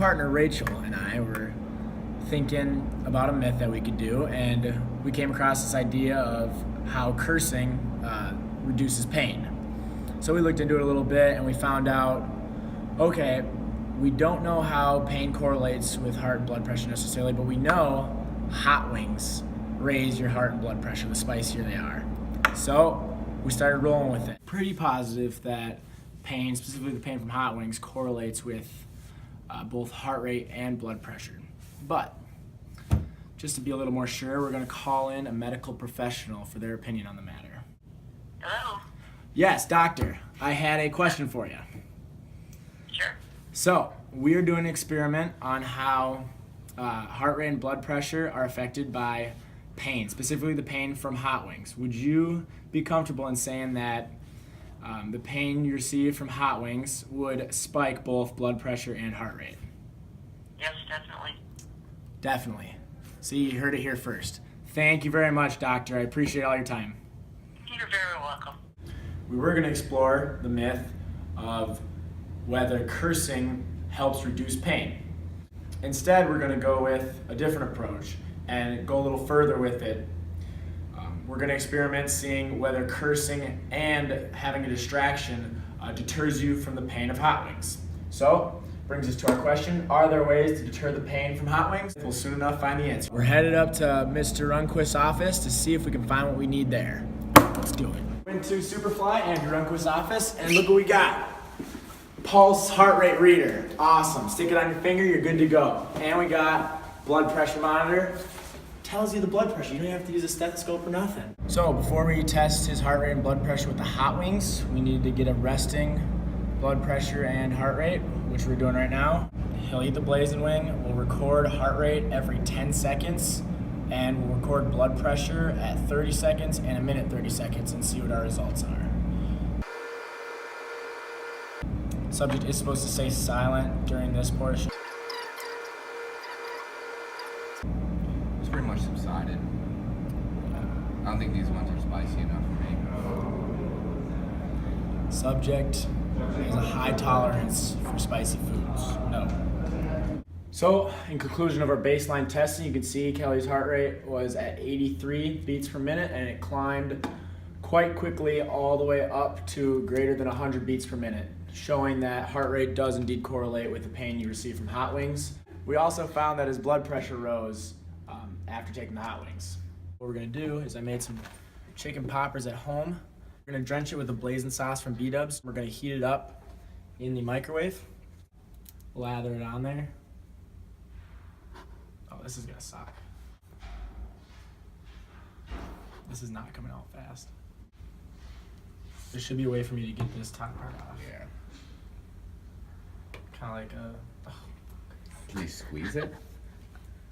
partner Rachel and I were thinking about a myth that we could do, and we came across this idea of how cursing reduces pain. So we looked into it a little bit and we found out, okay, we don't know how pain correlates with heart and blood pressure necessarily, but we know hot wings raise your heart and blood pressure the spicier they are. So we started rolling with it. Pretty positive that pain, specifically the pain from hot wings, correlates with both heart rate and blood pressure. But just to be a little more sure, we're going to call in a medical professional for their opinion on the matter. Hello? Yes, doctor, I had a question for you. Sure. So we are doing an experiment on how heart rate and blood pressure are affected by pain, specifically the pain from hot wings. Would you be comfortable in saying that the pain you receive from hot wings would spike both blood pressure and heart rate? Yes, definitely. Definitely. See, you heard it here first. Thank you very much, doctor. I appreciate all your time. You're very welcome. We were going to explore the myth of whether cursing helps reduce pain. Instead, we're going to go with a different approach and go a little further with it. We're going to experiment seeing whether cursing and having a distraction deters you from the pain of hot wings. So, brings us to our question, are there ways to deter the pain from hot wings? We'll soon enough find the answer. We're headed up to Mr. Runquist's office to see if we can find what we need there. Let's do it. Went to Superfly, Andrew Runquist's office, and look what we got. Pulse heart rate reader. Awesome. Stick it on your finger, you're good to go. And we got blood pressure monitor. Tells you the blood pressure. You don't have to use a stethoscope or nothing. So before we test his heart rate and blood pressure with the hot wings, we need to get a resting blood pressure and heart rate, which we're doing right now. He'll eat the blazing wing. We'll record heart rate every 10 seconds, and we'll record blood pressure at 30 seconds and a minute 30 seconds and see what our results are. Subject is supposed to stay silent during this portion. It's pretty much subsided. I don't think these ones are spicy enough for me. Subject has a high tolerance for spicy foods. No. So, in conclusion of our baseline testing, you can see Kelly's heart rate was at 83 beats per minute, and it climbed quite quickly all the way up to greater than 100 beats per minute, showing that heart rate does indeed correlate with the pain you receive from hot wings. We also found that his blood pressure rose after taking the hot wings. What we're gonna do is I made some chicken poppers at home. We're gonna drench it with the blazing sauce from B-Dubs. We're gonna heat it up in the microwave. Lather it on there. Oh, this is gonna suck. This is not coming out fast. There should be a way for me to get this top part off. Yeah. Kind of like a, Can you squeeze it?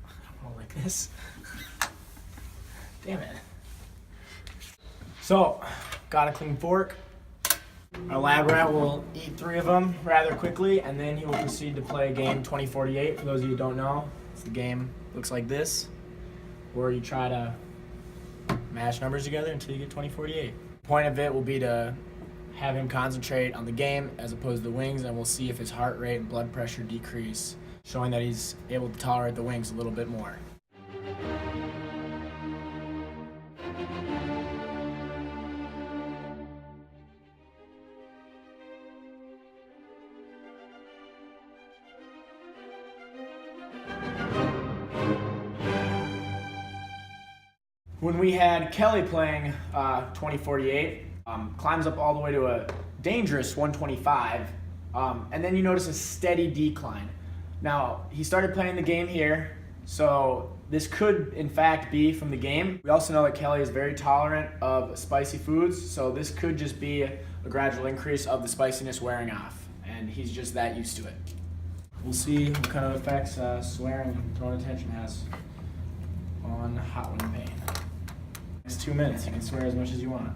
I don't know, like this. Damn it. So, got a clean fork. Our lab rat will eat 3 of them rather quickly, and then he will proceed to play game 2048. For those of you who don't know, it's the game looks like this, where you try to mash numbers together until you get 2048. The point of it will be to have him concentrate on the game as opposed to the wings, and we'll see if his heart rate and blood pressure decrease, showing that he's able to tolerate the wings a little bit more. When we had Kelly playing 2048, climbs up all the way to a dangerous 125, and then you notice a steady decline. Now, he started playing the game here, so this could in fact be from the game. We also know that Kelly is very tolerant of spicy foods, so this could just be a gradual increase of the spiciness wearing off, and he's just that used to it. We'll see what kind of effects swearing and throwing attention has on hot wing pain. Next 2 minutes, you can swear as much as you want.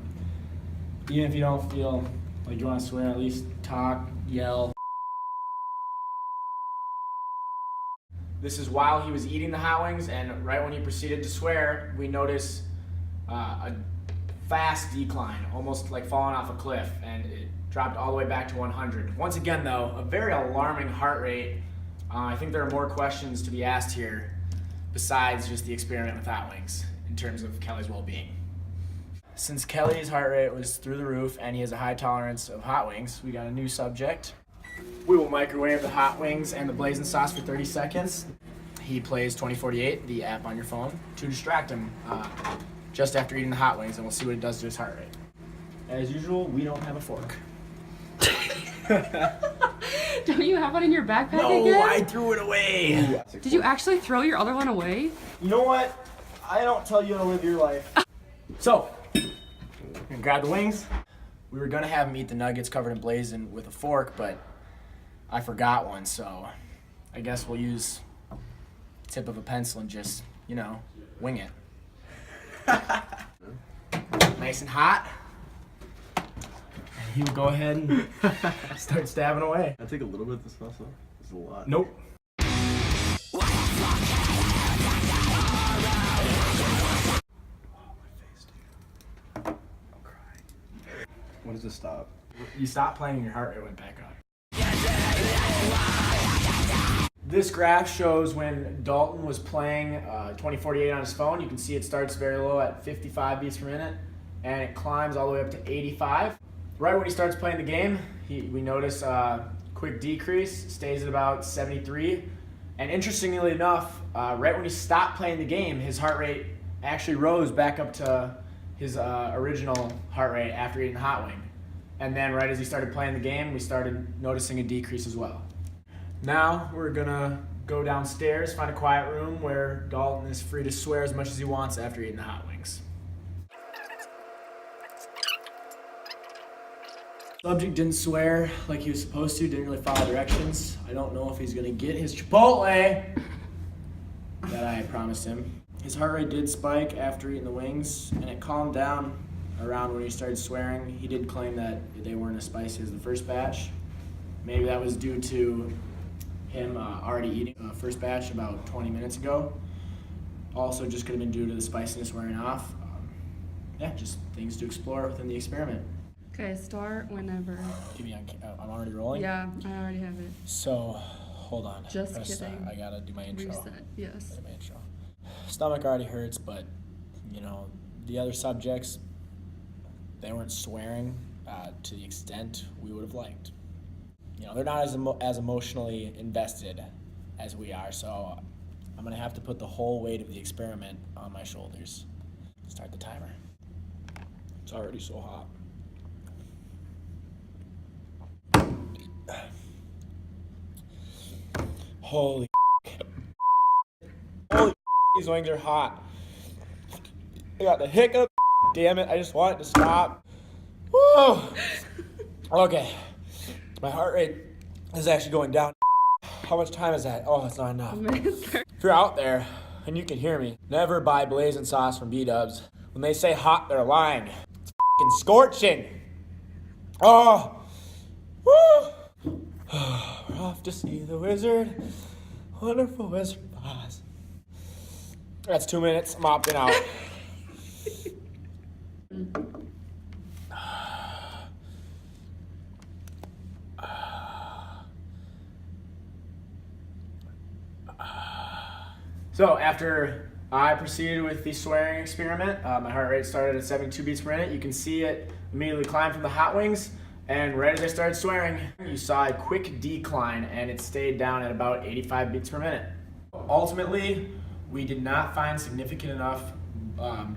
Even if you don't feel like you want to swear, at least talk, yell. This is while he was eating the hot wings, and right when he proceeded to swear, we notice a fast decline, almost like falling off a cliff, and it dropped all the way back to 100. Once again though, a very alarming heart rate I think there are more questions to be asked here besides just the experiment with hot wings in terms of Kelly's well-being. Since Kelly's heart rate was through the roof and he has a high tolerance of hot wings, we got a new subject. We will microwave the hot wings and the blazing sauce for 30 seconds. He plays 2048, the app on your phone, to distract him just after eating the hot wings, and we'll see what it does to his heart rate. As usual, we don't have a fork. Don't you have one in your backpack No, again? I threw it away. Did you actually throw your other one away? You know what? I don't tell you how to live your life. So, gonna grab the wings. We were gonna have him eat the nuggets covered in blazing with a fork, but I forgot one, so I guess we'll use the tip of a pencil and just, wing it. Nice and hot. And he'll go ahead and start stabbing away. I take a little bit of the sauce off. It's a lot. Nope. When does it stop? You stopped playing and your heart rate went back up. This graph shows when Dalton was playing 2048 on his phone. You can see it starts very low at 55 beats per minute and it climbs all the way up to 85. Right when he starts playing the game, we notice a quick decrease, stays at about 73. And interestingly enough, right when he stopped playing the game, his heart rate actually rose back up to his original heart rate after eating the hot wing. And then right as he started playing the game, we started noticing a decrease as well. Now we're gonna go downstairs, find a quiet room where Dalton is free to swear as much as he wants after eating the hot wings. Subject didn't swear like he was supposed to, didn't really follow directions. I don't know if he's gonna get his Chipotle that I promised him. His heart rate did spike after eating the wings, and it calmed down around when he started swearing. He did claim that they weren't as spicy as the first batch. Maybe that was due to him already eating the first batch about 20 minutes ago. Also just could have been due to the spiciness wearing off. Just things to explore within the experiment. Okay, start whenever. Give me I'm already rolling? Yeah, I already have it. So, hold on. Just Press, kidding. I gotta do my intro. Reset, yes. Do my intro. Stomach already hurts, but, the other subjects, they weren't swearing to the extent we would have liked. They're not as emotionally invested as we are, so I'm gonna have to put the whole weight of the experiment on my shoulders. Start the timer. It's already so hot. Holy these wings are hot. I got the hiccup. Damn it, I just want it to stop. Woo! Okay. My heart rate is actually going down. How much time is that? Oh, it's not enough. If you're out there and you can hear me, never buy blazing sauce from B-Dubs. When they say hot, they're lying. It's f***ing scorching. Oh! Woo! We're off to see the wizard. Wonderful Wizard of Oz. That's 2 minutes. I'm opting out. So after I proceeded with the swearing experiment, my heart rate started at 72 beats per minute. You can see it immediately climb from the hot wings, and right as I started swearing, you saw a quick decline, and it stayed down at about 85 beats per minute. Ultimately, we did not find significant enough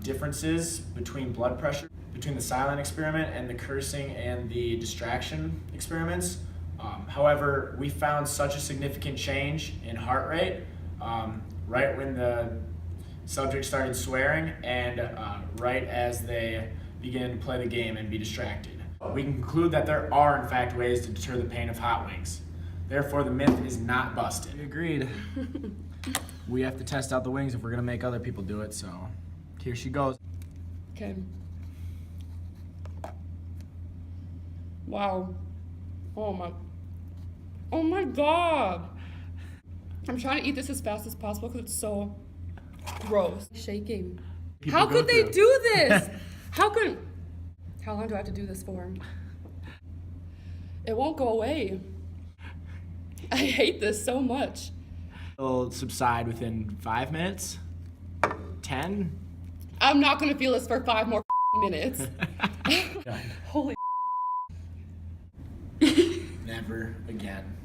differences between blood pressure, between the silent experiment and the cursing and the distraction experiments. However, we found such a significant change in heart rate right when the subject started swearing and right as they began to play the game and be distracted. We can conclude that there are, in fact, ways to deter the pain of hot wings. Therefore, the myth is not busted. Agreed. We have to test out the wings if we're gonna make other people do it, so here she goes. Okay. Wow. Oh my god. I'm trying to eat this as fast as possible because it's so gross. Shaking. People How go could they through. do this? How long do I have to do this for? It won't go away. I hate this so much. It'll subside within 5 minutes, 10. I'm not gonna feel this for 5 more minutes. Holy. Never again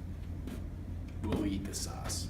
will we eat the sauce.